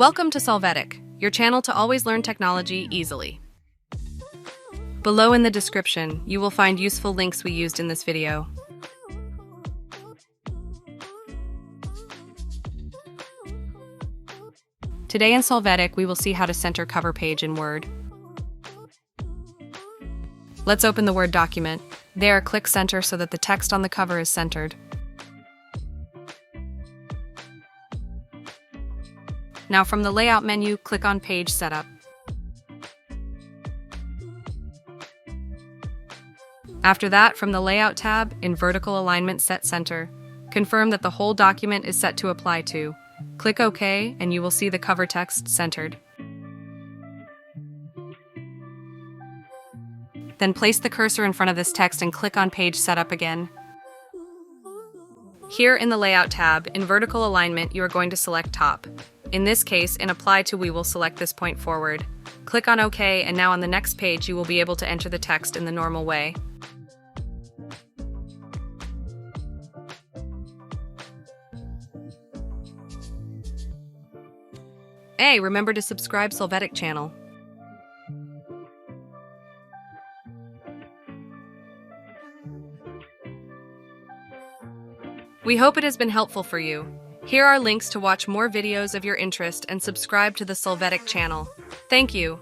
Welcome to Solvetic, your channel to always learn technology easily. Below in the description, you will find useful links we used in this video. Today in Solvetic, we will see how to center cover page in Word. Let's open the Word document. There, click Center so that the text on the cover is centered. Now from the Layout menu, click on Page Setup. After that, from the Layout tab, in Vertical Alignment Set Center, confirm that the whole document is set to apply to. Click OK, and you will see the cover text centered. Then place the cursor in front of this text and click on Page Setup again. Here in the Layout tab, in Vertical Alignment, you are going to select Top. In this case, in Apply to, we will select this point forward. Click on OK, and now on the next page, you will be able to enter the text in the normal way. Hey, remember to subscribe Solvetic channel. We hope it has been helpful for you. Here are links to watch more videos of your interest and subscribe to the Solvetic channel. Thank you.